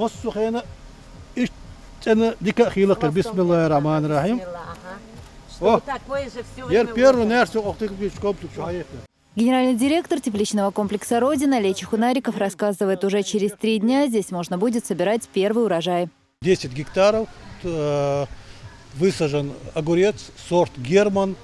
Mossukayna içten dikkat hilakır. Bismillahirrahmanirrahim. О, первый нерс Генеральный директор тепличного комплекса «Родина» Лей Чехунариков рассказывает, уже через 3 дня здесь можно будет собирать первый урожай. 10 гектаров высажен огурец, сорт «Герман»,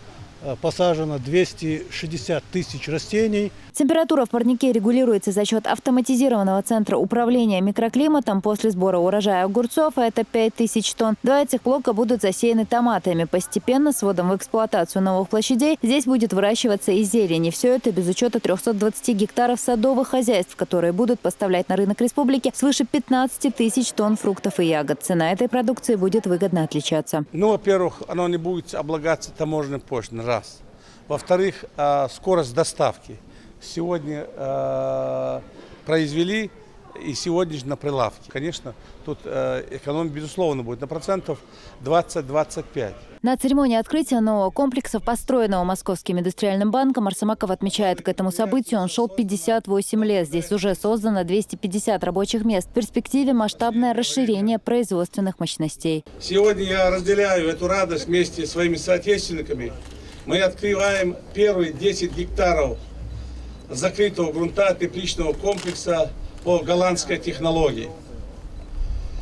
посажено 260 тысяч растений. Температура в парнике регулируется за счет автоматизированного центра управления микроклиматом после сбора урожая огурцов, а это 5000 тонн. 2 этих блока будут засеяны томатами. Постепенно с вводом в эксплуатацию новых площадей здесь будет выращиваться и зелень. И все это без учета 320 гектаров садовых хозяйств, которые будут поставлять на рынок республики свыше 15 тысяч тонн фруктов и ягод. Цена этой продукции будет выгодно отличаться. Ну, во-первых, оно не будет облагаться таможенной пошлиной, раз. Во-вторых, скорость доставки. Сегодня произвели и сегодня же на прилавке. Конечно, тут экономия, безусловно, будет на процентов 20-25. На церемонии открытия нового комплекса, построенного Московским индустриальным банком, Арсамаков отмечает, к этому событию он шел 58 лет. Здесь уже создано 250 рабочих мест. В перспективе масштабное расширение производственных мощностей. Сегодня я разделяю эту радость вместе с своими соотечественниками. Мы открываем первые 10 гектаров закрытого грунта тепличного комплекса по голландской технологии.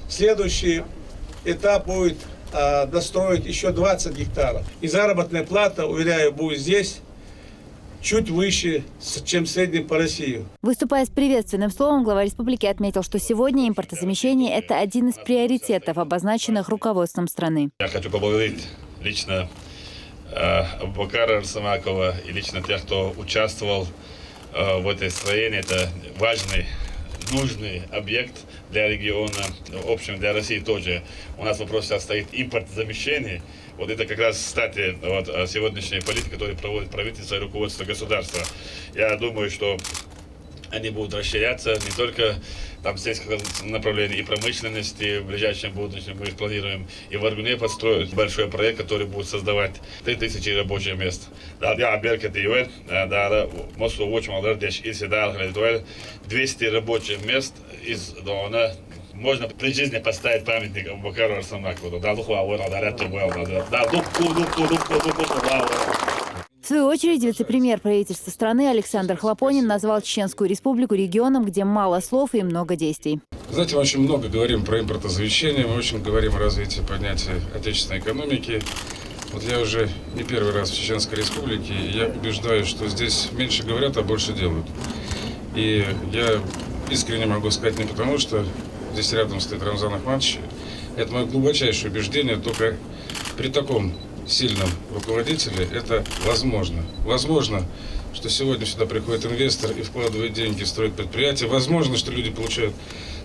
Следующий этап будет достроить еще 20 гектаров. И заработная плата, уверяю, будет здесь чуть выше, чем в среднем по России. Выступая с приветственным словом, глава республики отметил, что сегодня импортозамещение – это один из приоритетов, обозначенных руководством страны. Я хочу поблагодарить лично Абубакара Арсамакова и лично тех, кто участвовал в этой строении. Это важный, нужный объект для региона, в общем, для России тоже. У нас вопрос сейчас стоит импортозамещение. Вот это как раз, кстати, вот, сегодняшняя политика, которую проводит правительство и руководство государства. Я думаю, что они будут расширяться не только там сельского направления и промышленности. В ближайшем будущем мы их планируем и в Аргуне построить большой проект, который будет создавать 3000 рабочих мест. Я Беркет и 200 рабочих мест из Дона. Можно при жизни поставить памятник Абубакару Арсамакову. В свою очередь, вице-премьер правительства страны Александр Хлопонин назвал Чеченскую республику регионом, где мало слов и много действий. Знаете, мы очень много говорим про импортозамещение, мы очень говорим о развитии поднятия отечественной экономики. Вот я уже не первый раз в Чеченской республике, и я убеждаюсь, что здесь меньше говорят, а больше делают. И я искренне могу сказать не потому, что здесь рядом стоит Рамзан Ахматович. Это мое глубочайшее убеждение, только при таком сильном руководителе это возможно. Возможно, что сегодня сюда приходит инвестор и вкладывает деньги, строит предприятие. Возможно, что люди получают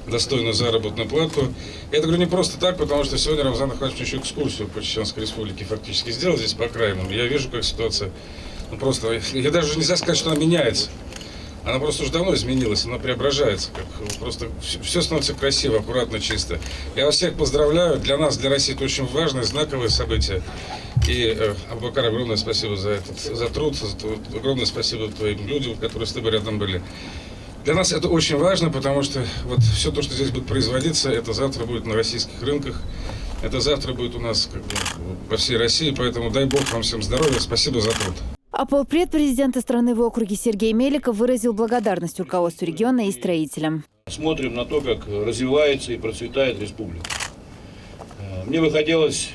достойную заработную плату. Я это говорю не просто так, потому что сегодня Рамзан Ахматович еще экскурсию по Чеченской республике фактически сделал здесь по окраинам. Я вижу, как ситуация, просто, я даже нельзя сказать, что она меняется. Она просто уже давно изменилась, она преображается. Просто все становится красиво, аккуратно, чисто. Я вас всех поздравляю. Для нас, для России это очень важное, знаковое событие. И, Абубакар, огромное спасибо за труд, огромное спасибо твоим людям, которые с тобой рядом были. Для нас это очень важно, потому что вот все то, что здесь будет производиться, это завтра будет на российских рынках. Это завтра будет у нас во всей России. Поэтому дай Бог вам всем здоровья. Спасибо за труд. А полпред президента страны в округе Сергей Меликов выразил благодарность руководству региона и строителям. Смотрим на то, как развивается и процветает республика. Мне бы хотелось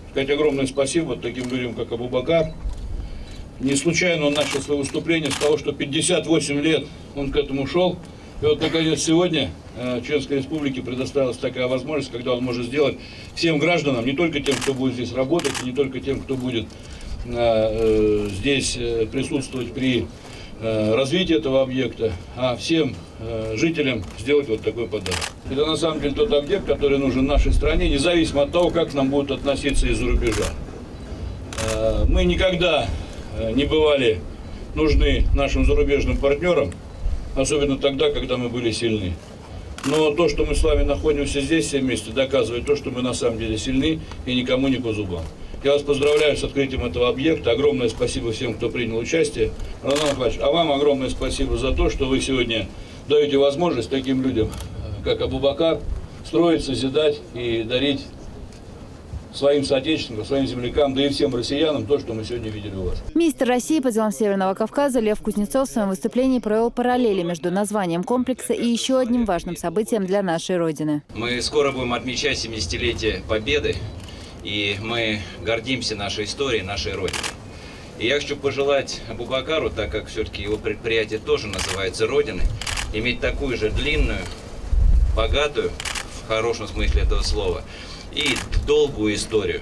сказать огромное спасибо таким людям, как Абубакар. Не случайно он начал свое выступление с того, что 58 лет он к этому шел. И вот, наконец, сегодня Чеченской Республике предоставилась такая возможность, когда он может сделать всем гражданам, не только тем, кто будет здесь работать, не только тем, кто будет здесь присутствовать при развитии этого объекта, а всем жителям сделать вот такой подарок. Это на самом деле тот объект, который нужен нашей стране, независимо от того, как к нам будут относиться из-за рубежа. Мы никогда не бывали нужны нашим зарубежным партнерам, особенно тогда, когда мы были сильны. Но то, что мы с вами находимся здесь все вместе, доказывает то, что мы на самом деле сильны и никому не по зубам. Я вас поздравляю с открытием этого объекта. Огромное спасибо всем, кто принял участие. Рамзан Ахматович, а вам огромное спасибо за то, что вы сегодня даете возможность таким людям, как Абубакар, строить, созидать и дарить своим соотечественникам, своим землякам, да и всем россиянам то, что мы сегодня видели у вас. Министр России по делам Северного Кавказа Лев Кузнецов в своем выступлении провел параллели между названием комплекса и еще одним важным событием для нашей Родины. Мы скоро будем отмечать 70-летие Победы, и мы гордимся нашей историей, нашей Родиной. И я хочу пожелать Абубакару, так как все-таки его предприятие тоже называется Родиной, иметь такую же длинную, богатую, в хорошем смысле этого слова, и долгую историю.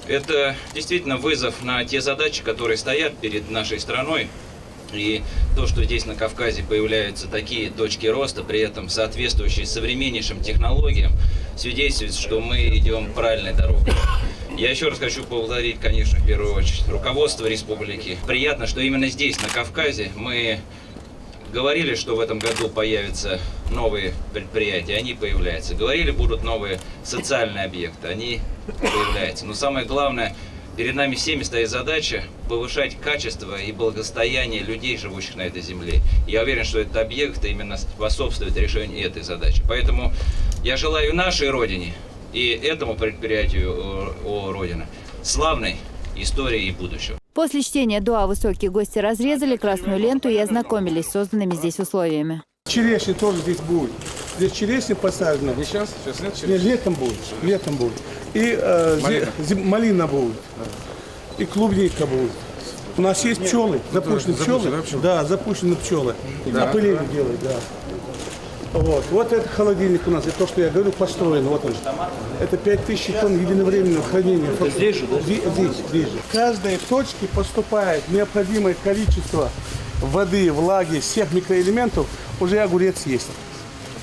Это действительно вызов на те задачи, которые стоят перед нашей страной. И то, что здесь на Кавказе появляются такие точки роста, при этом соответствующие современнейшим технологиям, свидетельствует, что мы идем правильной дорогой. Я еще раз хочу поблагодарить, конечно, в первую очередь руководство республики. Приятно, что именно здесь, на Кавказе, мы говорили, что в этом году появятся новые предприятия, они появляются. Говорили, будут новые социальные объекты, они появляются. Но самое главное, перед нами всеми стоит задача повышать качество и благосостояние людей, живущих на этой земле. Я уверен, что этот объект именно способствует решению этой задачи. Поэтому я желаю нашей Родине и этому предприятию Родина славной истории и будущего. После чтения дуа высокие гости разрезали красную ленту и ознакомились с созданными здесь условиями. Черешня тоже здесь будет. Здесь черешня посажена. Не сейчас? Сейчас нет? Нет, летом будет. Летом будет. И малина будет. И клубника будет. У нас есть пчелы, запущенные пчелы. Да, запущенные пчелы. Опыление делают, да. Вот этот холодильник у нас, это то, что я говорю, построен. Вот он. Это 5000 тонн единовременного хранения. Это здесь же, да? Здесь же. В каждой точке поступает необходимое количество воды, влаги, всех микроэлементов, уже огурец есть.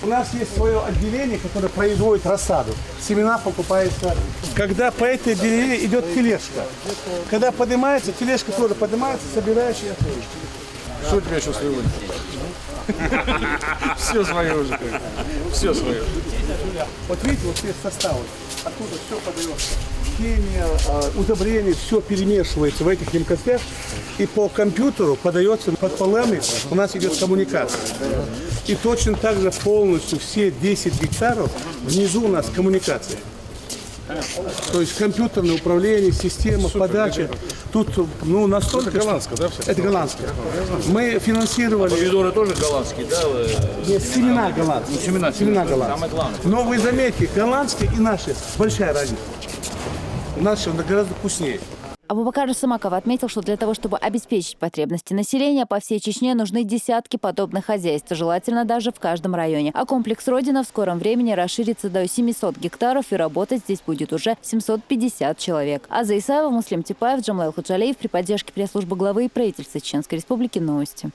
У нас есть свое отделение, которое производит рассаду. Семена покупаются. Когда по этой отделению идет тележка. Когда поднимается, тележка тоже поднимается, собираешь и отводишь. Что у тебя еще своего? Все свое уже. Все свое. Вот видите, вот все составы. Оттуда все подается. Химия, удобрения, все перемешивается в этих емкостях. И по компьютеру подается под полами. У нас идет коммуникация. И точно так же полностью все 10 гектаров внизу у нас коммуникация. То есть компьютерное управление, система, подачи. Тут, ну, настолько... Это голландское, да? Все? Это голландское. Мы финансировали... Помидоры тоже голландские, да? Нет, семена голландские. Семена голландские. Самое главное. Но вы заметите, голландские и наши, большая разница. Наши гораздо вкуснее. Абубакар Самаков отметил, что для того, чтобы обеспечить потребности населения, по всей Чечне нужны десятки подобных хозяйств, желательно даже в каждом районе. А комплекс «Родина» в скором времени расширится до 700 гектаров, и работать здесь будет уже 750 человек. Аза Исаева, Муслим Типаев, Джамлайл Худжалиев при поддержке пресс-службы главы и правительства Чеченской Республики. Новости.